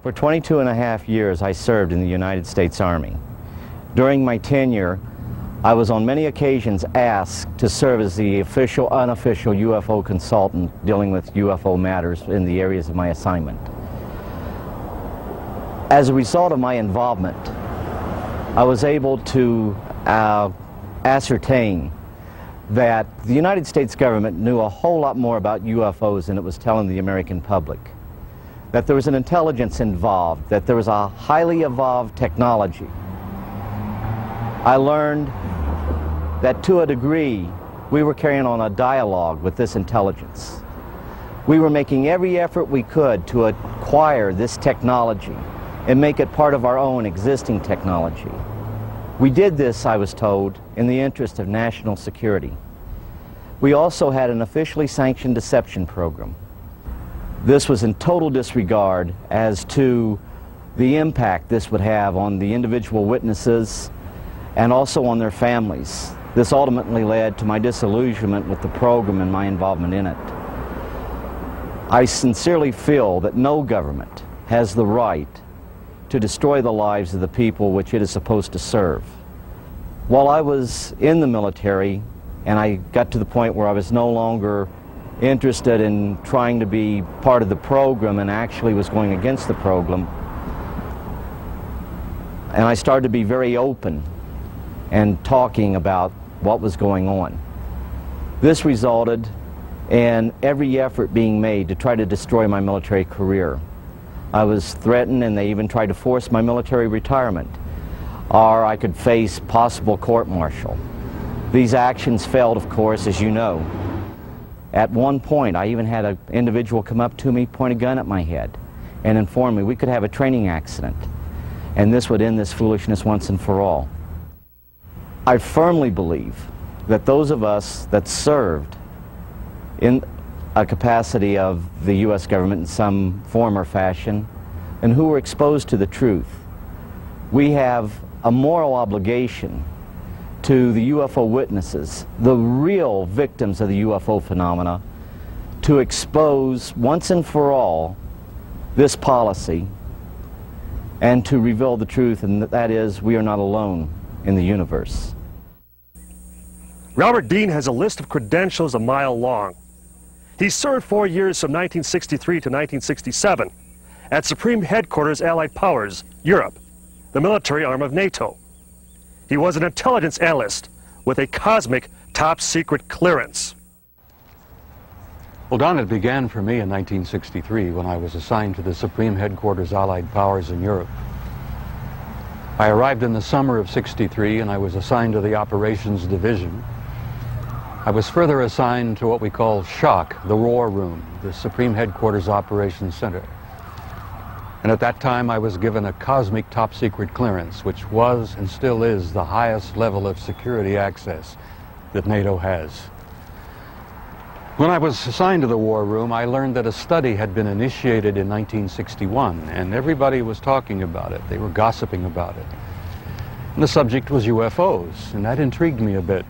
For 22 and a half years, I served in the United States Army. During my tenure, I was on many occasions asked to serve as the official, unofficial UFO consultant dealing with UFO matters in the areas of my assignment. As a result of my involvement, I was able to ascertain that the United States government knew a whole lot more about UFOs than it was telling the American public. That there was an intelligence involved, that there was a highly evolved technology. I learned that to a degree we were carrying on a dialogue with this intelligence. We were making every effort we could to acquire this technology and make it part of our own existing technology. We did this, I was told, in the interest of national security. We also had an officially sanctioned deception program. This was in total disregard as to the impact this would have on the individual witnesses and also on their families. This ultimately led to my disillusionment with the program and my involvement in it. I sincerely feel that no government has the right to destroy the lives of the people which it is supposed to serve. While I was in the military and I got to the point where I was no longer interested in trying to be part of the program and actually was going against the program, and I started to be very open and talking about what was going on. This resulted in every effort being made to try to destroy my military career. I was threatened and they even tried to force my military retirement, or I could face possible court-martial. These actions failed, of course, as you know. At one point, I even had an individual come up to me, point a gun at my head, and inform me we could have a training accident, and this would end this foolishness once and for all. I firmly believe that those of us that served in a capacity of the U.S. government in some form or fashion, and who were exposed to the truth, we have a moral obligation to the UFO witnesses, the real victims of the UFO phenomena, to expose once and for all this policy and to reveal the truth, and that is, we are not alone in the universe. Robert Dean has a list of credentials a mile long. He served 4 years from 1963 to 1967 at Supreme Headquarters Allied Powers, Europe, the military arm of NATO. He was an intelligence analyst with a cosmic top-secret clearance. Well, Don, it began for me in 1963 when I was assigned to the Supreme Headquarters Allied Powers in Europe. I arrived in the summer of '63 and I was assigned to the Operations Division. I was further assigned to what we call SHOC, the War Room, the Supreme Headquarters Operations Center. And at that time I was given a cosmic top-secret clearance, which was and still is the highest level of security access that NATO has. When I was assigned to the War Room, I learned that a study had been initiated in 1961, and everybody was talking about it. They were gossiping about it. And the subject was UFOs, and that intrigued me a bit.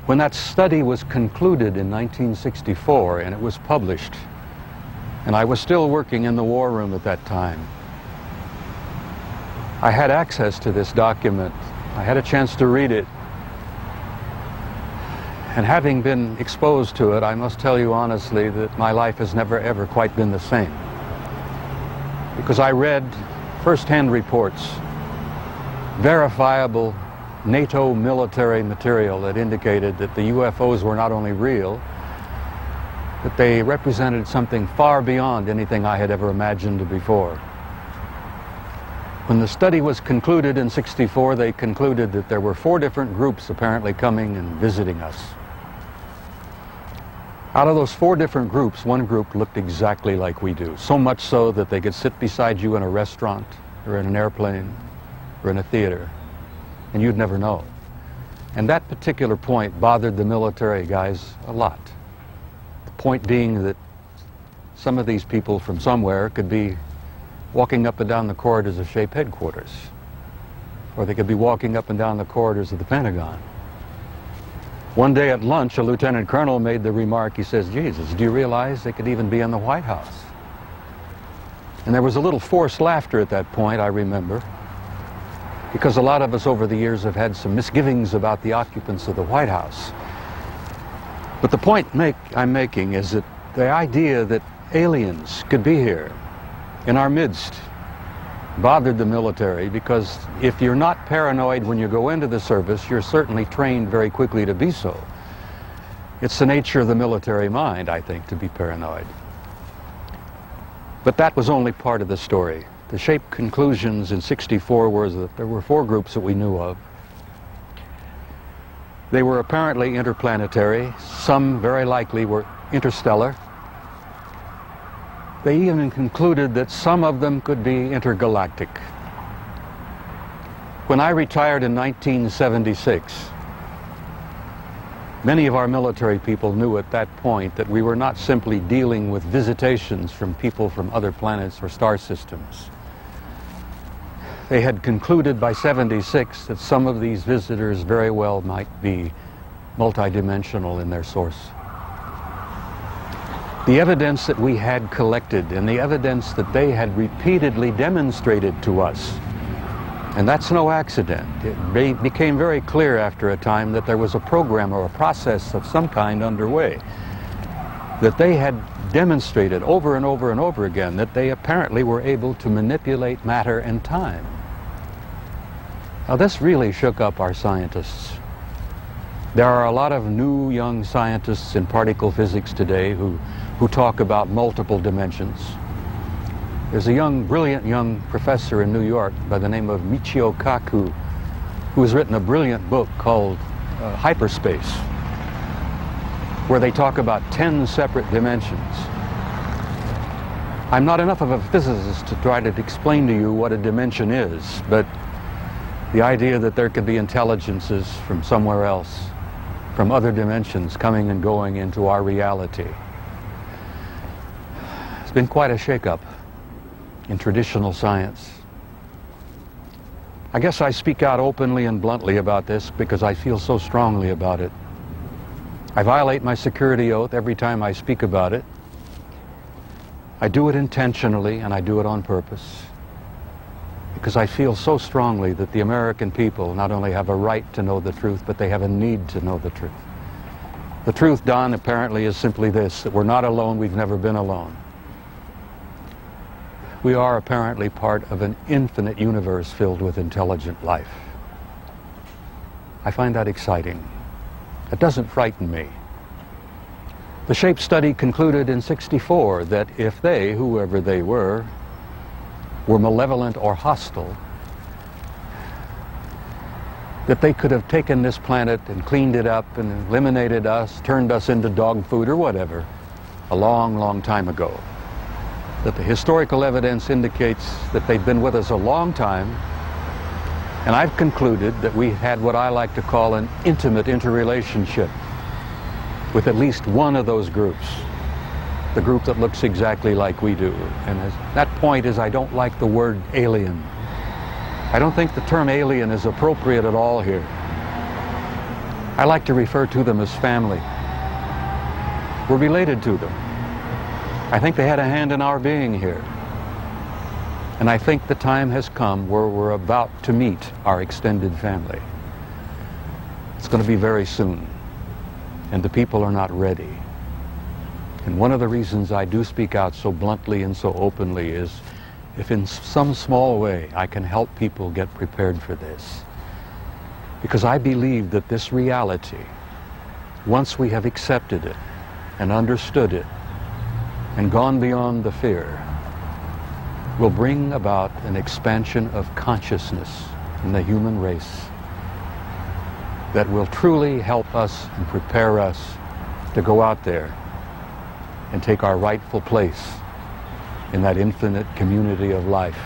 When that study was concluded in 1964 and it was published, and I was still working in the War Room at that time, I had access to this document. I had a chance to read it. And having been exposed to it, I must tell you honestly that my life has never ever quite been the same. Because I read first-hand reports, verifiable NATO military material that indicated that the UFOs were not only real, that they represented something far beyond anything I had ever imagined before. When the study was concluded in '64, they concluded that there were 4 different groups apparently coming and visiting us. Out of those 4 different groups, one group looked exactly like we do, so much so that they could sit beside you in a restaurant or in an airplane or in a theater, and you'd never know. And that particular point bothered the military guys a lot. The point being that some of these people from somewhere could be walking up and down the corridors of SHAPE headquarters, or they could be walking up and down the corridors of the Pentagon. One day at lunch, a lieutenant colonel made the remark, he says, "Jesus, do you realize they could even be in the White House?" And there was a little forced laughter at that point, I remember, because a lot of us over the years have had some misgivings about the occupants of the White House. But the point I'm making is that the idea that aliens could be here in our midst bothered the military, because if you're not paranoid when you go into the service, you're certainly trained very quickly to be so. It's the nature of the military mind, I think, to be paranoid. But that was only part of the story. The SHAPE conclusions in '64 were that there were 4 groups that we knew of. They were apparently interplanetary. Some very likely were interstellar. They even concluded that some of them could be intergalactic. When I retired in 1976, many of our military people knew at that point that we were not simply dealing with visitations from people from other planets or star systems. They had concluded by '76 that some of these visitors very well might be multidimensional in their source. The evidence that we had collected and the evidence that they had repeatedly demonstrated to us, and that's no accident. It became very clear after a time that there was a program or a process of some kind underway, that they had demonstrated over and over and over again that they apparently were able to manipulate matter and time. Now, this really shook up our scientists. There are a lot of new young scientists in particle physics today who talk about multiple dimensions. There's a brilliant young professor in New York by the name of Michio Kaku, who has written a brilliant book called Hyperspace, where they talk about 10 separate dimensions. I'm not enough of a physicist to try to explain to you what a dimension is, but the idea that there could be intelligences from somewhere else, from other dimensions, coming and going into our reality. It's been quite a shakeup in traditional science. I guess I speak out openly and bluntly about this because I feel so strongly about it. I violate my security oath every time I speak about it. I do it intentionally, and I do it on purpose, because I feel so strongly that the American people not only have a right to know the truth, but they have a need to know the truth. The truth, Don, apparently is simply this, that we're not alone, we've never been alone. We are apparently part of an infinite universe filled with intelligent life. I find that exciting. It doesn't frighten me. The SHAPE study concluded in '64 that if they, whoever they were malevolent or hostile, that they could have taken this planet and cleaned it up and eliminated us, turned us into dog food or whatever, a long, long time ago. That the historical evidence indicates that they've been with us a long time, and I've concluded that we had what I like to call an intimate interrelationship with at least one of those groups, the group that looks exactly like we do. And that point is, I don't like the word alien. I don't think the term alien is appropriate at all here. I like to refer to them as family. We're related to them. I think they had a hand in our being here. And I think the time has come where we're about to meet our extended family. It's going to be very soon, and the people are not ready. And one of the reasons I do speak out so bluntly and so openly is if in some small way I can help people get prepared for this. Because I believe that this reality, once we have accepted it and understood it and gone beyond the fear, will bring about an expansion of consciousness in the human race that will truly help us and prepare us to go out there and take our rightful place in that infinite community of life.